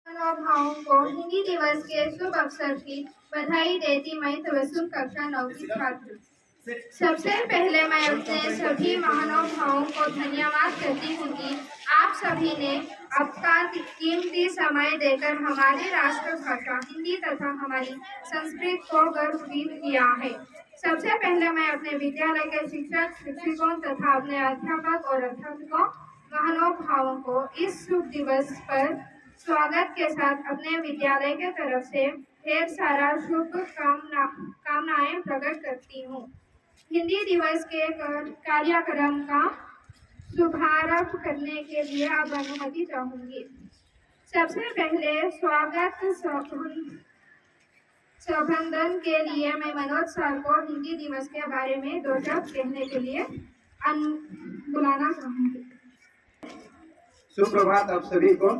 महानुभावों को हिंदी दिवस के शुभ अवसर की बधाई देती मैं तबस्सुम कक्षा 9 की छात्र। सबसे पहले मैं अपने सभी महानुभावों को धन्यवाद करती हूँ कि आप सभी ने आपका कीमती समय देकर हमारी राष्ट्रभाषा हिंदी तथा हमारी संस्कृत को गौरवान्वित किया है। सबसे पहले मैं अपने विद्यालय के शिक्षक शिक्षकों तथा अपने अध्यापक और अध्यापकों महानुभावों को इस शुभ दिवस पर स्वागत के साथ अपने विद्यालय के तरफ से ढेर सारा कामनाएं प्रकट करती हूँ। हिंदी दिवस के कार्यक्रम का शुभारंभ करने के लिए आप अनुमति चाहूंगी। सबसे पहले स्वागत संबोधन के लिए मैं मनोज सर को हिंदी दिवस के बारे में 2 शब्द कहने के लिए बुलाना चाहूंगी। सुप्रभात आप सभी को।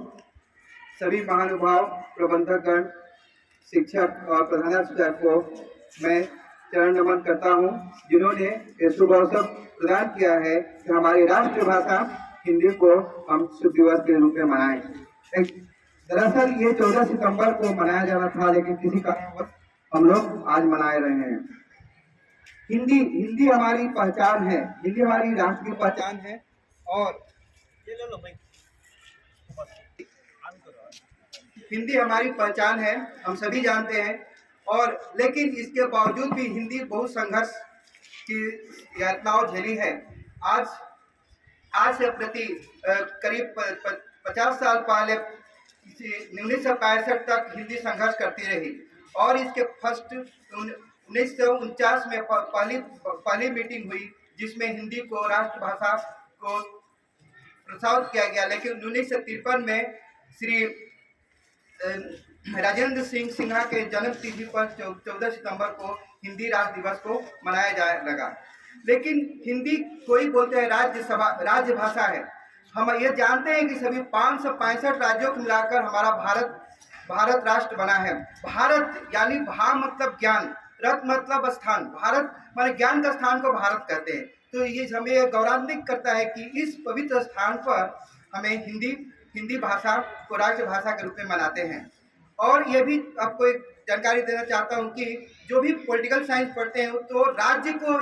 सभी महानुभाव प्रबंधकगण शिक्षक और प्रधानाचार्य को मैं चरण नमन करता हूं, जिन्होंने ये शुभ अवसर प्रदान किया है कि हमारी राष्ट्रभाषा हिंदी को हम शुभ दिवस के रूप में मनाएं। दरअसल ये 14 सितंबर को मनाया जाना था, लेकिन किसी कारणवश हम लोग आज मनाए रहे हैं। हिंदी हमारी पहचान है, हिंदी हमारी राष्ट्रीय पहचान है और हिंदी हमारी पहचान है, हम सभी जानते हैं। और लेकिन इसके बावजूद भी हिंदी बहुत संघर्ष की यातनाओं झेली है। आज से प्रति करीब 50 साल पहले 1965 तक हिंदी संघर्ष करती रही और इसके फर्स्ट 1949 में पहली मीटिंग हुई, जिसमें हिंदी को राष्ट्रभाषा को प्रोत्साहित किया गया। लेकिन 1953 में श्री राजेंद्र सिंह सिन्हा के जन्म तिथि पर 14 सितंबर को हिंदी राष्ट्र दिवस को मनाया जाने लगा। लेकिन हिंदी कोई बोलते हैं राज्य भाषा है। हम ये जानते हैं कि सभी 565 राज्यों को मिलाकर हमारा भारत राष्ट्र बना है। भारत यानी भा मतलब ज्ञान, रत मतलब स्थान, भारत माने ज्ञान का स्थान को भारत कहते हैं। तो ये हमें गौरवान्वित करता है कि इस पवित्र स्थान पर हमें हिंदी भाषा को राष्ट्रभाषा के रूप में मनाते हैं। और ये भी आपको एक जानकारी देना चाहता हूँ कि जो भी पॉलिटिकल साइंस पढ़ते हैं तो राज्य को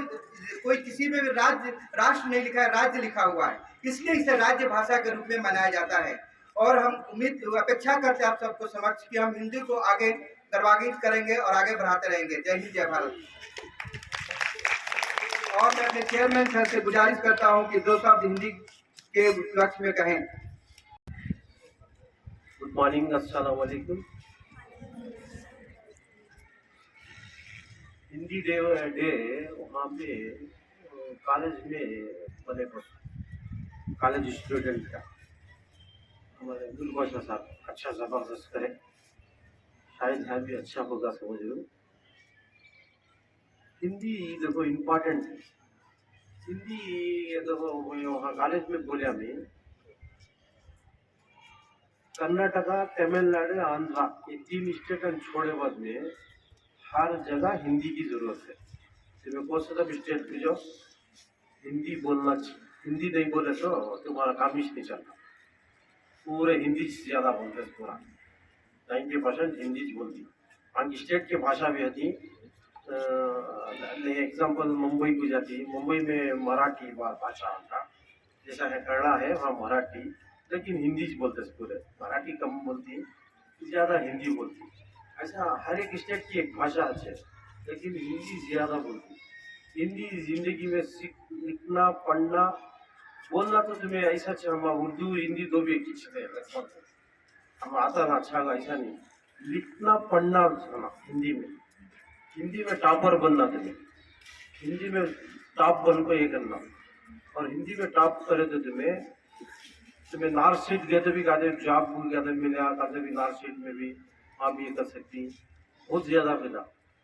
कोई किसी में भी राष्ट्र नहीं लिखा है, राज्य लिखा हुआ है, इसलिए इसे राज्य भाषा के रूप में मनाया जाता है। और हम अपेक्षा करते हैं आप सबको समक्ष कि हम हिंदी को आगे गर्वान्वित करेंगे और आगे बढ़ाते रहेंगे। जय हिंद, जय भारत। और मैं अपने चेयरमैन सर से गुजारिश करता हूँ कि 2 शब्द हिंदी के उपलक्ष्य में कहें। गुड मॉर्निंग, अस्सलाम वालेकुम। हिंदी डे वहाँ पे कॉलेज में बने कॉलेज स्टूडेंट का हमारे गुलगोशा साहब अच्छा ज़बरदस्त करे, शायद है भी अच्छा होगा, समझ लो। हिंदी देखो इम्पोर्टेंट है। हिंदी देखो वहाँ कॉलेज में बोलिया में कर्नाटका, तमिलनाडु, आंध्रा ये 3 स्टेट छोड़े बाद में हर जगह हिंदी की जरूरत है। तुम्हें कौन सा भी स्टेट की जो हिंदी बोलना चाहिए, हिंदी नहीं बोले तो तुम्हारा काम ही नहीं चलता। पूरे हिंदी से ज़्यादा बोलते हैं, पूरा 90% हिंदी बोलती। बाकी स्टेट की भाषा भी होती। एग्जाम्पल मुंबई को जाती, मुंबई में मराठी भाषा का जैसा है, कन्नड़ा है वहाँ मराठी, लेकिन हिंदी बोलते हैं पूरे। मराठी कम बोलती, ज़्यादा हिंदी बोलती। ऐसा हर एक स्टेट की एक भाषा है, लेकिन हिंदी ज़्यादा बोलती। हिंदी ज़िंदगी में लिखना पढ़ना बोलना तो तुम्हें ऐसा हम उर्दू हिंदी दो भी एक ही है, हम आता ना अच्छा ऐसा नहीं। लिखना पढ़ना हिंदी में टॉपर बनना, तुम्हें हिंदी में टॉप बन को ये करना। और हिंदी में टॉप करे तो तुम्हें नॉर्थ सीट गए तो भी कहते जॉब गया तो मिला, कहते भी नॉर्थ सीट में भी आप ये कर सकती, बहुत ज़्यादा मिला।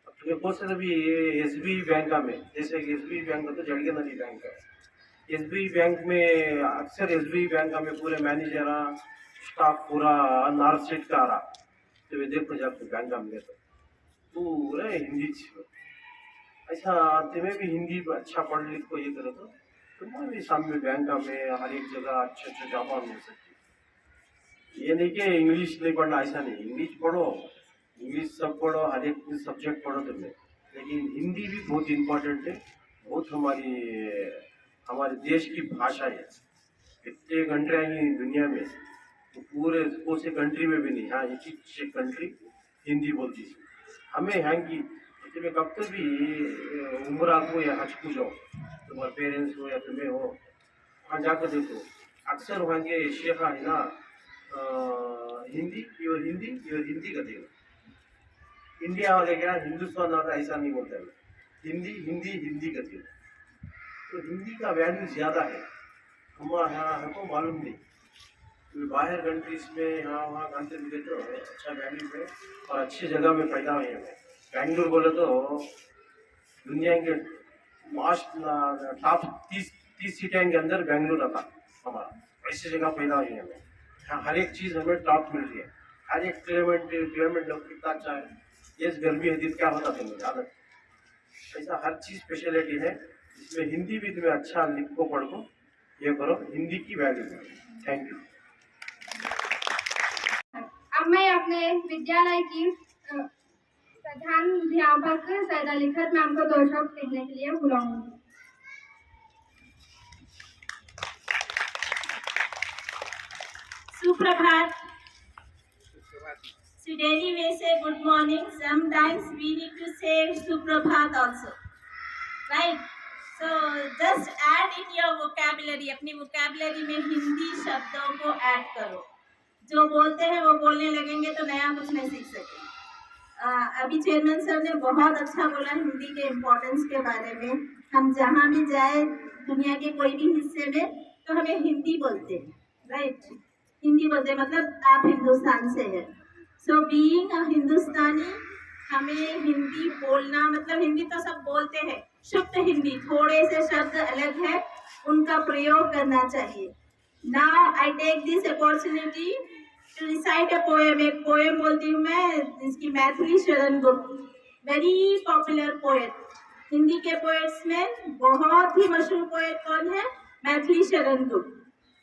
तुम्हें कौन से भी SBI बैंक में, जैसे SBI बैंक तो जड़गे नदी बैंक है, SBI बैंक में अक्सर SBI बैंक में पूरे मैनेजर स्टाफ पूरा नॉर्थ सीट का आ रहा, तो वे देखो जाकर बैंक में तो पूरे हिंदी ऐसा। तुम्हें भी हिंदी अच्छा पढ़ लिख को ये करो तो तुम्हारे भी सामने बैंक में हर एक जगह अच्छे जॉब मिल सकती। ये नहीं कि इंग्लिश नहीं पढ़ना, ऐसा नहीं, इंग्लिश पढ़ो, इंग्लिश सब पढ़ो, हर एक सब्जेक्ट पढ़ो तुम्हें, लेकिन हिंदी भी बहुत इम्पोर्टेंट है, बहुत हमारे देश की भाषा है। कितने कंट्री हैं दुनिया में, तो पूरे उस कंट्री में भी नहीं, हाँ एक कंट्री हिंदी बोलती है। हमें यहाँ की तुम्हें कब तो भी उम्र को या हज को जाओ, तुम्हारे पेरेंट्स हो या तुम्हें हो, वहाँ जाकर देखो, अक्सर वहाँ के शेख है ना, हिंदी हिंदी का देखो। इंडिया वाले क्या हिंदुस्तान वाला ऐसा नहीं बोलता है, हिंदी हिंदी हिंदी का देखो, तो हिंदी का वैल्यू ज़्यादा है। हमारे यहाँ हमको मालूम नहीं, तो बाहर कंट्रीज में यहाँ वहाँ खाते मिले तो अच्छा वैल्यू है और अच्छी जगह में पैदा हुए हैं। बेंगलुरु बोले तो दुनिया के टॉप 30 सीटें के अंदर बेंगलुरु आता हमारा, ऐसी जगह पैदा हुई है हमें। यहाँ हर एक चीज़ हमें टॉप मिल रही है, हर एक क्लाइमेट लोग कितना अच्छा है, ये गर्मी है दिन क्या होता था मुझे आदत, ऐसा हर चीज़ स्पेशलिटी है। इसमें हिंदी भी तुम्हें अच्छा लिखो पढ़ो, ये करो, हिंदी की वैल्यू। Thank you. अब मैं अपने विद्यालय की प्रधानाध्यापक सैदा लिखत मैम को 2 शब्द कहने के लिए बुलाऊंगी। सुप्रभात। So daily we say good morning. Sometimes we need to say Suprabhat also, right? So just add in your vocabulary. अपनी vocabulary में हिंदी शब्दों को add करो। जो बोलते हैं वो बोलने लगेंगे तो नया कुछ नहीं सीख सकेंगे। अभी चेयरमैन सर ने बहुत अच्छा बोला हिंदी के इम्पोर्टेंस के बारे में। हम जहाँ भी जाए दुनिया के कोई भी हिस्से में तो हमें हिंदी बोलते हैं, राइट? हिंदी बोलते मतलब आप हिंदुस्तान से हैं। सो बीइंग अ हिंदुस्तानी हमें हिंदी बोलना, मतलब हिंदी तो सब बोलते हैं, शुद्ध हिंदी, थोड़े से शब्द अलग है, उनका प्रयोग करना चाहिए। Now I take this opportunity to recite a poem. एक पोएम बोलती हूँ मैं, जिसकी Maithili Sharan Gupt, very popular poet. Hindi के पोएट्स में बहुत ही मशहूर पोएट कौन है? Maithili Sharan Gupt.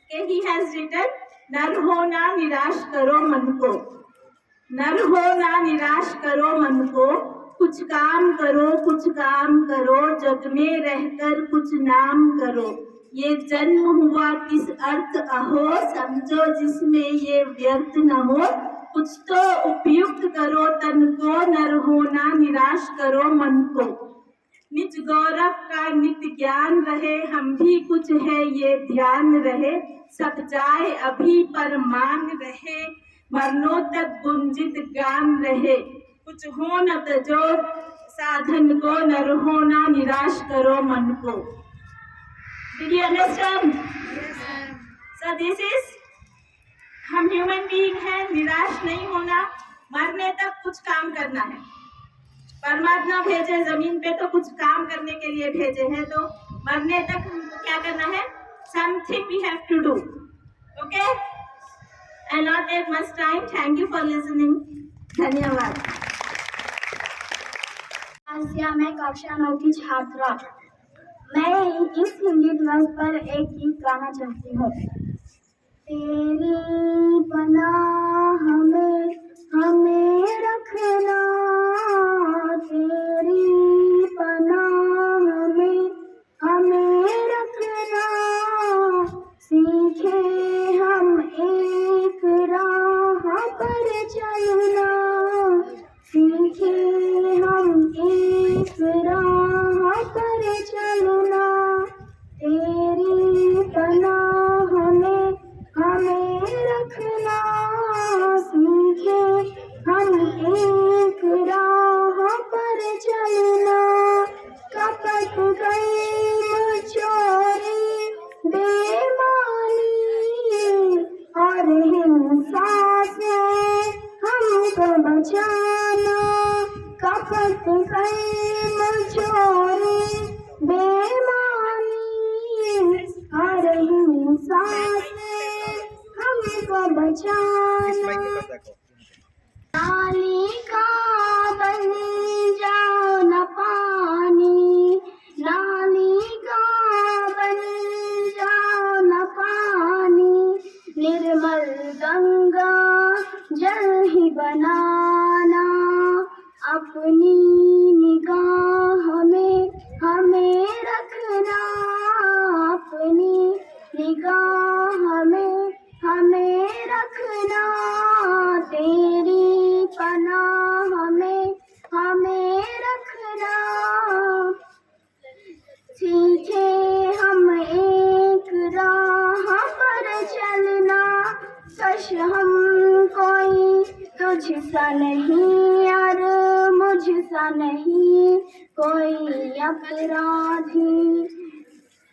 He has written, नर हो ना निराश करो मन को, नर हो ना निराश करो मन को, कुछ काम करो, जग में रहकर कुछ नाम करो। ये जन्म हुआ किस अर्थ अहो, समझो जिसमें ये व्यर्थ न हो। कुछ तो उपयुक्त करो तन को, नर हो ना निराश करो मन को। निज गौरव का नित्य ज्ञान रहे, हम भी कुछ है ये ध्यान रहे। सब जाए अभी पर मान रहे, मरनों तक गुंजित गान रहे। कुछ हो न तजो साधन को, नर हो ना निराश करो मन को। Did you understand? Yes, ma'am. So this is, हम ह्यूमन बीइंग हैं, निराश नहीं होना, मरने तक कुछ काम करना है। परमात्मा भेजे जमीन पे तो कुछ काम करने के लिए भेजे हैं, तो मरने तक हमको क्या करना है? Something we have to do. Okay? I'll not take much time. Thank you for listening. धन्यवाद। मैं कक्षा 9 की छात्रा। मैं इस हिंदी दिवस पर एक गीत गाना चाहती हूँ। तेरी पनाह में हमें रखना, तेरी पनाह में हमें रखना। सीखे हम एक राह पर चलना, सीखे हम एक राह पर चलना। तेरी पनाह में हमें रखना, सीखे हम एक राह पर चलना। कपट गई चोरी बेईमानी और हिंसा से हमको बचाना। कपट गई चोरी बेईमानी और हिंसा से हमको बचाना। नाली का बन जाओ न पानी, नाली का बन जाओ न पानी। निर्मल गंगा जल ही बनाना, अपनी निगाह में हमें रखना, अपनी निगाह में हमें रखना, तेरी पनाह में हमें रखना। सीखे हम एक राह पर चलना, कश हम कोई तुझसा नहीं और मुझसा नहीं कोई अपराधी।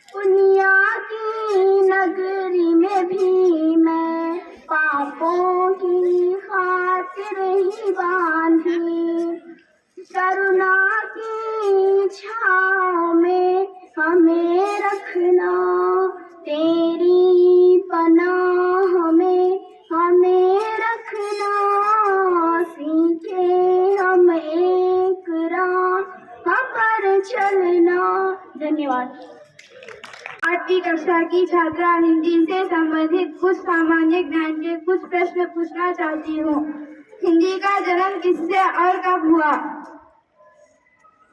दुनिया की नगरी में भी मैं पापों की खातिर ही बांधी, करुणा की छाँव में हमें रखना, तेरी पनाह में हमें रखना। सीखे हम एक राह पर चलना। धन्यवाद। 8वीं कक्षा की छात्रा हिंदी से संबंधित कुछ सामान्य ज्ञान के कुछ प्रश्न पूछना चाहती हूँ। हिंदी का जन्म किससे और कब हुआ?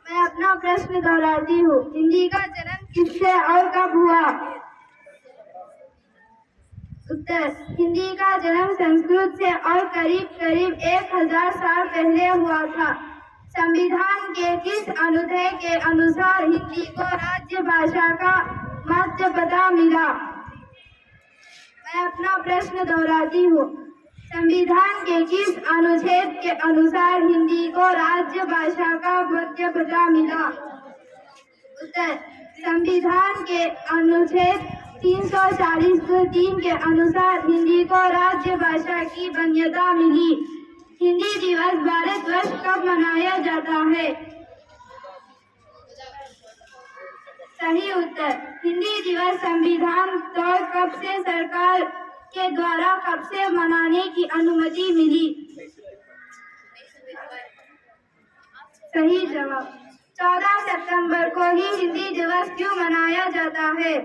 मैं अपना प्रश्न दोहराती हूँ। हिंदी का जन्म किससे और कब हुआ? उत्तर, हिंदी का जन्म संस्कृत से और करीब करीब 1000 साल पहले हुआ था। संविधान के किस अनुच्छेद के अनुसार हिंदी को राज्य भाषा का मर्यादा मिला? मैं अपना प्रश्न दोहराती हूँ। संविधान के किस अनुच्छेद के अनुसार हिंदी को राज्य भाषा का मर्यादा मिला? उत्तर, संविधान के अनुच्छेद 340(3) के अनुसार हिंदी को राज्य भाषा की मान्यता मिली। हिंदी दिवस भारतवर्ष कब मनाया जाता है? सही उत्तर, हिंदी दिवस संविधान तौर कब से सरकार के द्वारा कब से मनाने की अनुमति मिली? सही जवाब, 14 सितंबर को ही हिंदी दिवस क्यों मनाया जाता है?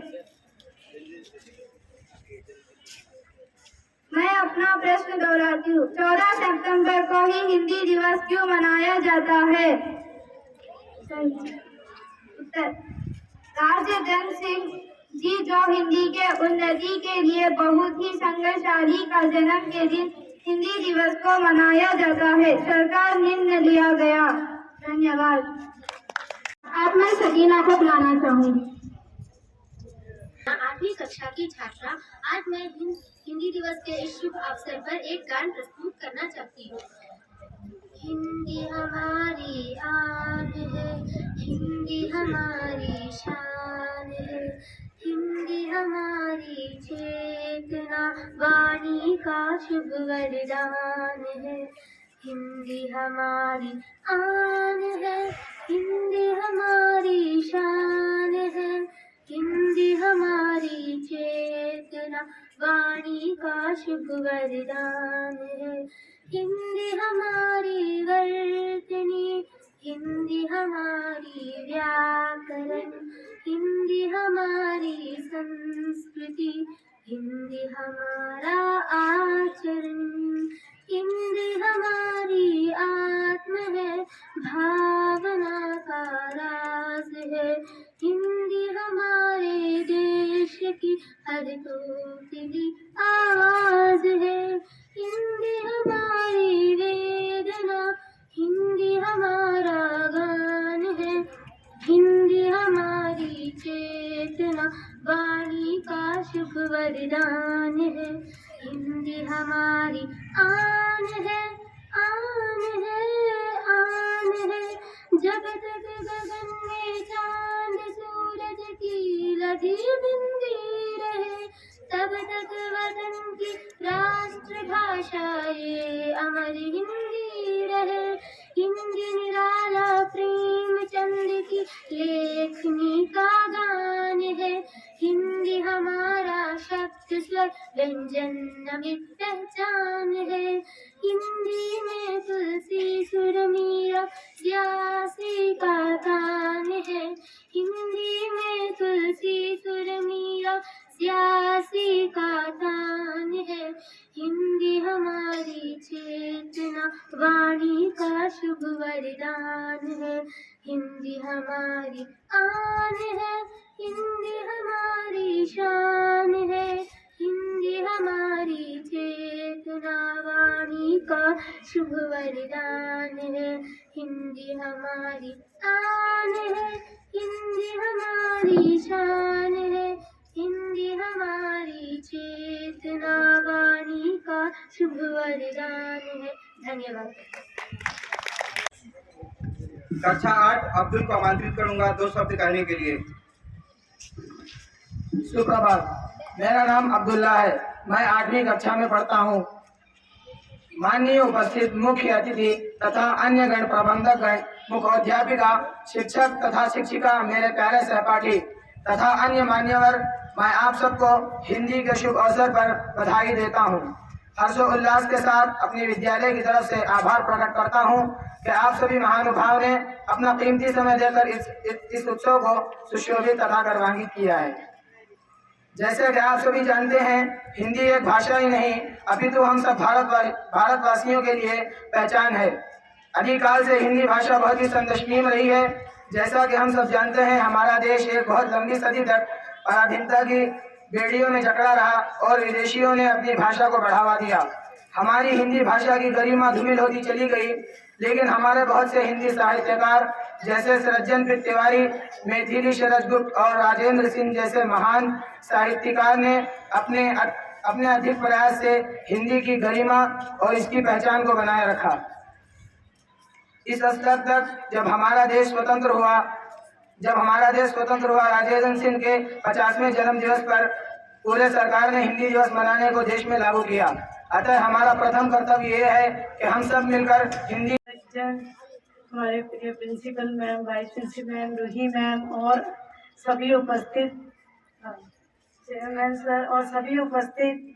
मैं अपना प्रश्न दोहराती हूँ। 14 सितंबर को ही हिंदी दिवस क्यों मनाया जाता है? सही उत्तर, राजधन सिंह जी जो हिंदी के उन्नति के लिए बहुत ही संघर्षशाली का जन्म के दिन हिंदी दिवस को मनाया जाता है। सरकार निर्णय लिया गया। धन्यवाद। अब मैं सकीना को बुलाना चाहूंगी। 8वीं कक्षा की छात्रा, आज मैं हिंदी दिवस के इस शुभ अवसर पर एक गान प्रस्तुत करना चाहती हूँ। हिंदी हमारी आन है, हिंदी हमारी शान है, हिंदी हमारी चेतना, वाणी का शुभ वरदान है। हिंदी हमारी आन है, हिंदी हमारी शान है, हिंदी हमारी चेतना, वाणी का शुभ वरदान है। हिंदी हमारी वर्तनी, हिंदी हमारी व्याकरण, हिंदी हमारी संस्कृति, हिंदी हमारा आचरण, हिंदी हमारी आत्म है, भावना का राज है। हिंदी हमारे देश की हर कोकिली आवाज है। हिंदी हमारी वेदना, हिंदी हमारा गान है, हिंदी हमारी चेतना, वाणी का शुभ वरदान है। हिंदी हमारी आन है, आन है, आन है। जब तक गगन में चांद सूरज की लगी बिंदी रहे, तब तक वतन की राष्ट्रभाषा ये अमर हिंदी रहे। हिंदी निराला प्रेमचंद की लेखनी का गान है। हिंदी हमारा शब्द स्वर व्यंजन नमित पहचान है। हिंदी में तुलसी सुर मीरा व्यासी का तान है। हिंदी में तुलसी सुर मीरा व्यासी का तान है। हिंदी वाणी का शुभ वरदान है। हिंदी हमारी आन है, हिंदी हमारी शान है, हिंदी हमारी चेतना। वाणी का शुभ वरदान है, हिंदी हमारी आन है, हिंदी हमारी शान है, हिंदी हमारी चेतना। वाणी का शुभ वरदान है। धन्यवाद। कक्षा 8 अब्दुल को आमंत्रित करूंगा 2 शब्द कहने के लिए। सुप्रभात, मेरा नाम अब्दुल्ला है। मैं 8वीं कक्षा में पढ़ता हूँ। माननीय उपस्थित मुख्य अतिथि तथा अन्य गण प्रबंधक गण, मुख्याध्यापिका, शिक्षक तथा शिक्षिका, मेरे प्यारे सहपाठी तथा अन्य मान्यवर, मैं आप सबको हिंदी के शुभ अवसर पर बधाई देता हूँ। हर्षोल्लास के साथ अपने विद्यालय की तरफ से आभार प्रकट करता हूँ कि आप सभी महानुभाव ने अपना कीमती समय देकर इस उत्सव को सुशोभित तथा गर्वान्वित किया है। जैसे कि आप सभी जानते हैं, हिंदी एक भाषा ही नहीं अपितु हम सब भारतवासियों के लिए पहचान है। अधिकाल से हिंदी भाषा बहुत ही संदर्शनीय रही है। जैसा कि हम सब जानते हैं, हमारा देश एक बहुत लंबी सदी तक पराधीनता की बेड़ियों में जकड़ा रहा और विदेशियों ने अपनी भाषा को बढ़ावा दिया। हमारी हिंदी भाषा की गरिमा धूमिल होती चली गई, लेकिन हमारे बहुत से हिंदी साहित्यकार जैसे सृजन तिवारी, मैथिली शरद गुप्त और राजेंद्र सिंह जैसे महान साहित्यकार ने अपने अधिक प्रयास से हिंदी की गरिमा और इसकी पहचान को बनाए रखा। इस स्तर तक जब हमारा देश स्वतंत्र हुआ, राजेंद्र सिंह के 50वें जन्म दिवस पर पूरे सरकार ने हिंदी दिवस मनाने को देश में लागू किया। अतः हमारा प्रथम कर्तव्य ये है कि हम सब मिलकर हिंदी। हमारे प्रिय principal ma'am, vice principal ma'am, Ruhi ma'am और सभी उपस्थित चेयरमैन सर और सभी उपस्थित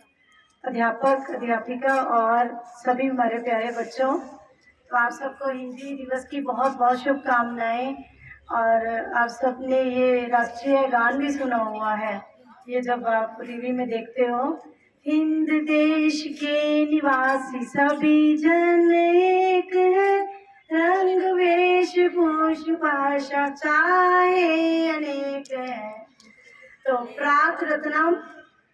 अध्यापक, अध्यापिका और सभी हमारे प्यारे बच्चों, तो आप सबको हिंदी दिवस की बहुत बहुत शुभकामनाएं। और आप सबने ये राष्ट्रीय गान भी सुना हुआ है, ये जब आप टीवी में देखते हो। हिंद देश के निवासी सभी जन एक है, रंग वेश भूष भाषा चाहे अनेक है। तो प्रात रत्नम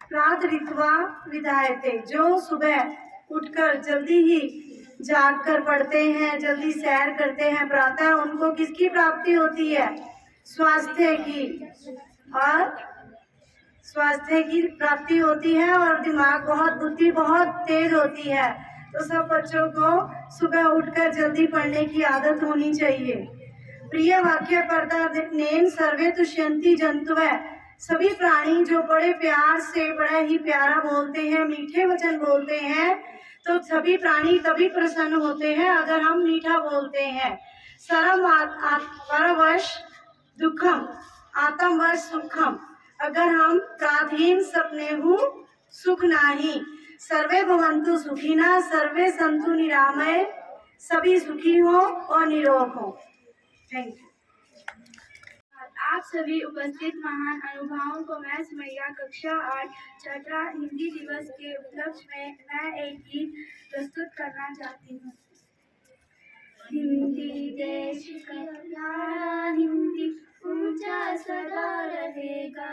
प्रात ऋत्वा विधायते, जो सुबह उठकर जल्दी ही जाग कर पढ़ते हैं, जल्दी सैर करते हैं प्रातः, उनको किसकी प्राप्ति होती है? स्वास्थ्य की, और स्वास्थ्य की प्राप्ति होती है और बुद्धि बहुत तेज होती है। तो सब बच्चों को सुबह उठकर जल्दी पढ़ने की आदत होनी चाहिए। प्रिय वाक्य पर्दानेन सर्वे तुष्यन्ति जंतुः, सभी प्राणी जो बड़े प्यार से बड़ा ही प्यारा बोलते हैं, मीठे वचन बोलते हैं, तो सभी प्राणी तभी प्रसन्न होते हैं अगर हम मीठा बोलते हैं। सरम परवश दुखम आत्मवश सुखम, अगर हम प्राधीन सपने हूँ सुख नाही। सर्वे भवन्तु सुखिनः, सर्वे सन्तु निरामय, सभी सुखी हो और निरोग हो। Thank you. आप सभी उपस्थित महान अनुभवों को मैं सुमैया कक्षा 8 छात्रा हिंदी दिवस के उपलक्ष्य में मैं एक गीत प्रस्तुत करना चाहती हूँ। हिंदी देश का प्यारा, हिंदी ऊंचा सदा रहेगा।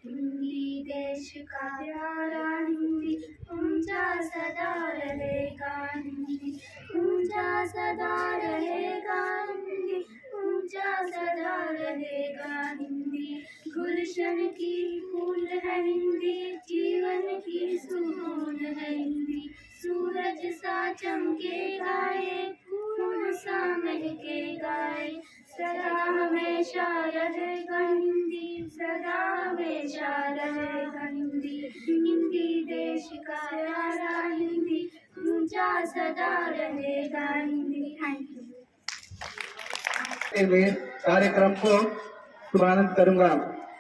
हिंदी देश का प्यारा, हिंदी ऊंचा सदा रहेगा। हिंदी ऊंचा सदा रहेगा, हिंदी ऊंचा सदा रहेगा। हिंदी गुलशन की फूल है, हिंदी जीवन की सुकून है। हिंदी सूरज सा चमकेगा, ये फूल सा महकेगा, सदा हमेशा रहेगा हिंदी, सदा हमेशा रहेगा हिंदी। हिंदी देश का प्यारा, हिंदी ऊंचा सदा रहेगा हिंदी। Thank you. कार्यक्रम को शुभारंभ करूंगा।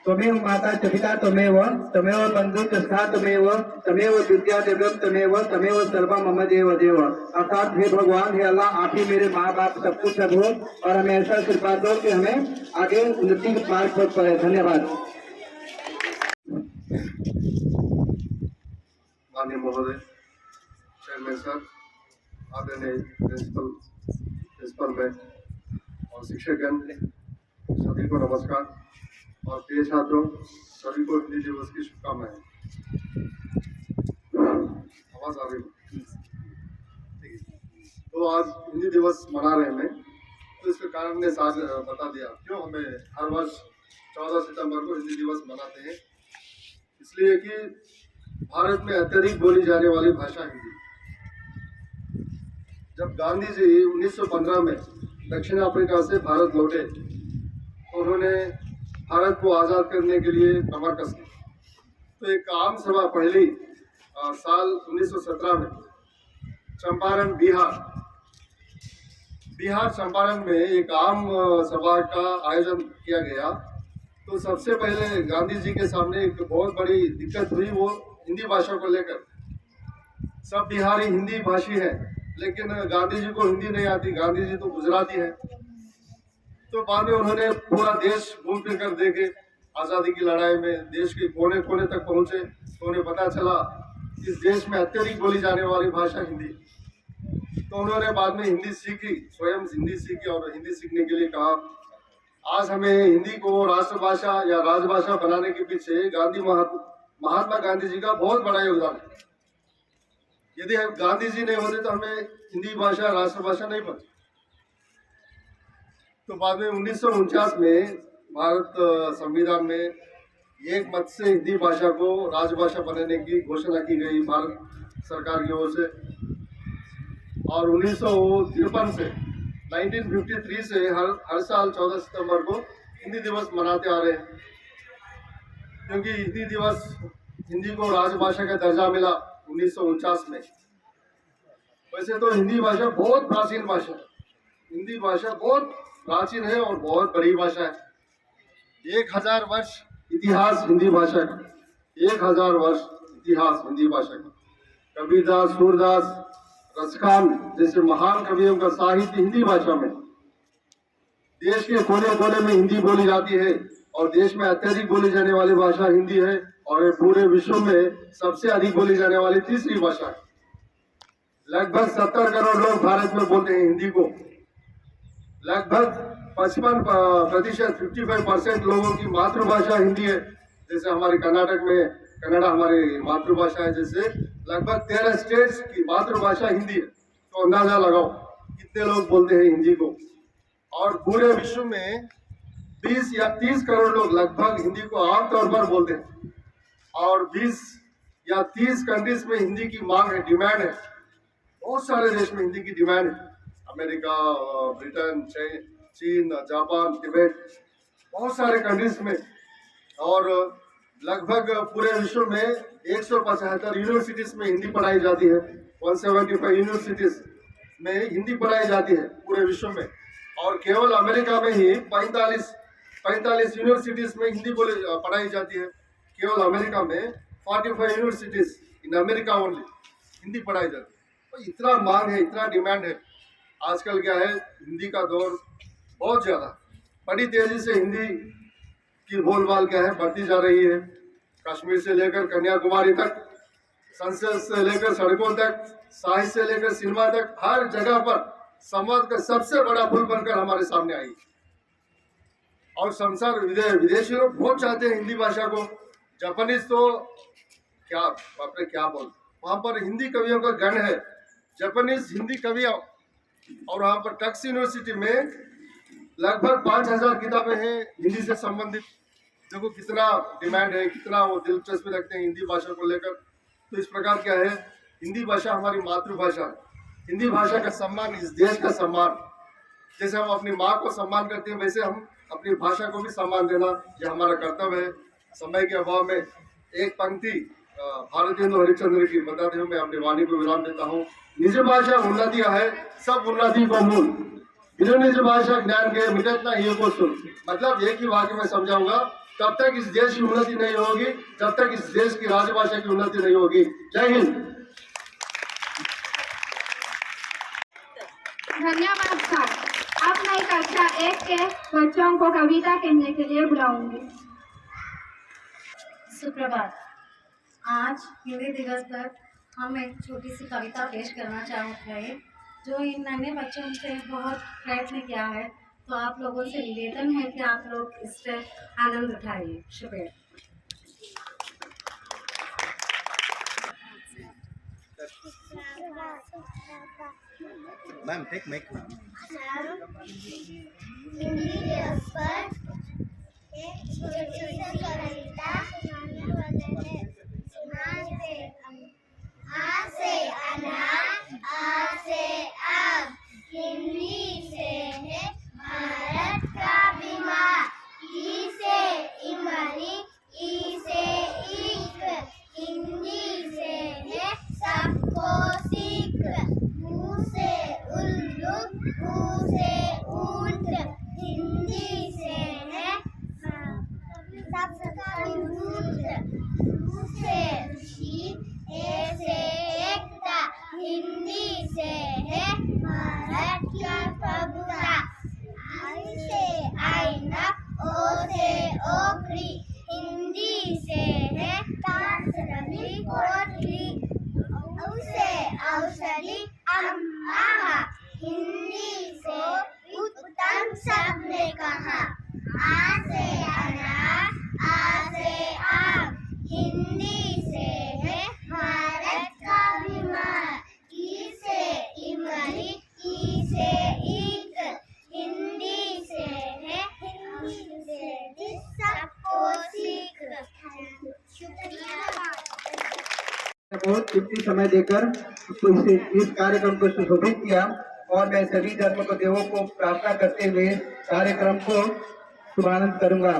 त्वमेव माता च पिता त्वमेव, त्वमेव बंधु च सखा त्वमेव, त्वमेव विद्या देवम त्वमेव, त्वमेव सर्वम मम देव देव। अर्थात हे भगवान, हे अल्लाह, आप ही मेरे माँ बाप सब कुछ सब हो और हमें ऐसा आशीर्वाद दो कि हमें आगे उन्नति के मार्ग पर पड़े। धन्यवाद। माननीय महोदय, चेयरमैन सर, आदरणीय प्रिंसिपल मैम और शिक्षकगण, सभी को नमस्कार और प्रिय छात्रों, सभी को हिंदी दिवस की शुभकामनाएं। आवाज आ रही है? ठीक है। तो आज हिंदी दिवस मना रहे हैं, तो इसका कारण ने आज बता दिया क्यों हमें हर वर्ष 14 सितंबर को हिंदी दिवस मनाते हैं। इसलिए कि भारत में अत्यधिक बोली जाने वाली भाषा हिंदी। जब गांधी जी 1915 में दक्षिण अफ्रीका से भारत लौटे तो उन्होंने भारत को आज़ाद करने के लिए कमर कस ली। तो एक आम सभा पहली साल 1917 में चंपारण बिहार चंपारण में एक आम सभा का आयोजन किया गया। तो सबसे पहले गांधी जी के सामने एक बहुत बड़ी दिक्कत हुई, वो हिंदी भाषा को लेकर। सब बिहारी हिंदी भाषी हैं, लेकिन गांधी जी को हिंदी नहीं आती, गांधी जी तो गुजराती हैं। तो बाद में उन्होंने पूरा देश घूम फिर कर देखे, आज़ादी की लड़ाई में देश के कोने कोने तक पहुंचे तो उन्हें पता चला इस देश में अत्यधिक बोली जाने वाली भाषा हिंदी। तो उन्होंने बाद में हिंदी सीखी, स्वयं हिंदी सीखी और हिंदी सीखने के लिए कहा। आज हमें हिंदी को राष्ट्रभाषा या राजभाषा बनाने के पीछे महात्मा गांधी जी का बहुत बड़ा योगदान है। यदि हम गांधी जी नहीं होते तो हमें हिंदी भाषा राष्ट्रभाषा नहीं बनती। तो बाद में 1949 में भारत संविधान में एक मत से हिंदी भाषा को राजभाषा बनाने की घोषणा की गई भारत सरकार की ओर से। और 1953 से 1953 से हर साल 14 सितंबर को हिंदी दिवस मनाते आ रहे हैं, क्योंकि हिंदी को राजभाषा का दर्जा मिला 1949 में। वैसे तो हिंदी भाषा बहुत प्राचीन भाषा है, हिंदी भाषा बहुत प्राचीन है और बहुत बड़ी भाषा है। 1000 वर्ष इतिहास हिंदी भाषा का, 1000 वर्ष इतिहास हिंदी भाषा का। कबीरदास, सूरदास, रसखान जैसे महान कवियों का साहित्य हिंदी भाषा में। देश के कोने कोने में हिंदी बोली जाती है और देश में अत्यधिक बोली जाने वाली भाषा हिंदी है और पूरे विश्व में सबसे अधिक बोली जाने वाली तीसरी भाषा है। लगभग 70 करोड़ लोग भारत में बोलते हैं हिंदी को। लगभग 55% 55% लोगों की मातृभाषा हिंदी है। जैसे हमारे कर्नाटक में कन्नड़ा हमारी मातृभाषा है, जैसे लगभग 13 स्टेट्स की मातृभाषा हिंदी है। तो अंदाजा लगाओ कितने लोग बोलते हैं हिंदी को। और पूरे विश्व में 20 या 30 करोड़ लोग लगभग हिंदी को आमतौर पर बोलते हैं। और 20 या 30 कंट्रीज में हिंदी की मांग है, डिमांड है। बहुत सारे देश में हिंदी की डिमांड है, अमेरिका, ब्रिटेन, चीन, जापान, तिब्बत, बहुत सारे कंट्रीज में। और लगभग पूरे विश्व में 175 यूनिवर्सिटीज में हिंदी पढ़ाई जाती है। 175 यूनिवर्सिटीज में हिंदी पढ़ाई जाती है पूरे विश्व में। और केवल अमेरिका में ही 45 यूनिवर्सिटीज में हिंदी पढ़ाई जाती है। केवल अमेरिका में 45 universities in America only Hindi पढ़ाई जाती है। तो इतना मांग है, इतना डिमांड है। आजकल क्या है, हिंदी का दौर बहुत ज़्यादा बड़ी तेजी से हिंदी की बोलबाल क्या है बढ़ती जा रही है। कश्मीर से लेकर कन्याकुमारी तक, संसद से लेकर सड़कों तक, साहित्य से लेकर सिनेमा तक, हर जगह पर संवाद का सबसे बड़ा पुल बनकर हमारे सामने आई। और संसार विदेशी लोग बहुत चाहते हैं हिंदी भाषा को। जापानीज तो क्या बाप रे क्या बोल, वहाँ पर हिंदी कवियों का गण है, जापानीज हिंदी कवियों। और वहाँ पर टक्स यूनिवर्सिटी में लगभग 5000 किताबें हैं हिंदी से संबंधित। देखो कितना डिमांड है, कितना वो दिलचस्पी रखते हैं हिंदी भाषा को लेकर। तो इस प्रकार क्या है, हिंदी भाषा हमारी मातृभाषा है। हिंदी भाषा का सम्मान इस देश का सम्मान। जैसे हम अपनी माँ को सम्मान करते हैं, वैसे हम अपनी भाषा को भी सम्मान देना ये हमारा कर्तव्य है। समय के अभाव में एक पंक्ति भारतेंदु हरिश्चंद्र की बताते हुए मैं अपनी वाणी को विराम देता हूँ। निज भाषा उन्नति है, सब उन्नति को मूल। बिना निज भाषा ज्ञान के मिटत ना ये को सुन। मतलब एक ही वाक्य में समझाऊंगा, तब तक इस देश की उन्नति नहीं होगी जब तक इस देश की राजभाषा की उन्नति नहीं होगी। जय हिंद। धन्यवाद सर। अब मैं कक्षा 1 के बच्चों को कविता कहने के लिए बुलाऊंगी। सुप्रभात। आज हिंदी दिवस पर हम एक छोटी सी कविता पेश करना चाहते हैं। जो इन नन्हे बच्चों से बहुत प्रयत्न किया है। तो आप लोगों से निवेदन है कि आप लोग इससे आनंद उठाइए। शुक्रिया। Ma'am take mic. हिंदी दिवस पर एक छोटी सी कविता सुनाने वाले हैं। आ से अनाज, आ से आग, हिंदी से है भारत का बीमार, ई से इमली, ई से ईख, हिंदी से है सबको सीख, ऊ से उल्लू, ऊ से ऊंट, हिंदी से है सबका विभूत, ऊ से ऋषि, ए से एकता, हिंदी से है भारत का प्रभुता, आई से आईना, ओ से ओखली, हिंदी से है तासरली कोठली, औ से औषधि अम्मा, हिंदी से उत्तम सबने कहा, आ से अनार, आ से आम, हिंदी से है भारत का बीमार, ई से इमली, ई से ईख, हिंदी से है सबको सीख। शुक्रिया। बहुत कीमती समय देकर इस कार्यक्रम को सुशोभित किया और मैं सभी धर्म को देवों को प्रार्थना करते हुए कार्यक्रम को शुभारंभ करूंगा।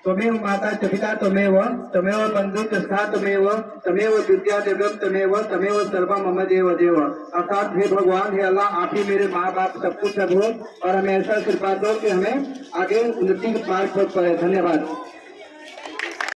त्वमेव माता च पिता त्वमेव, त्वमेव बंधु च सखा त्वमेव, त्वमेव विद्या देवम त्वमेव, त्वमेव सर्वम मम देव देव। अर्थात हे भगवान, हे अल्लाह, आप ही मेरे माँ बाप सब कुछ सब हो और हमें ऐसा आशीर्वाद दो कि हमें आगे उन्नति के मार्ग पर धन्यवाद।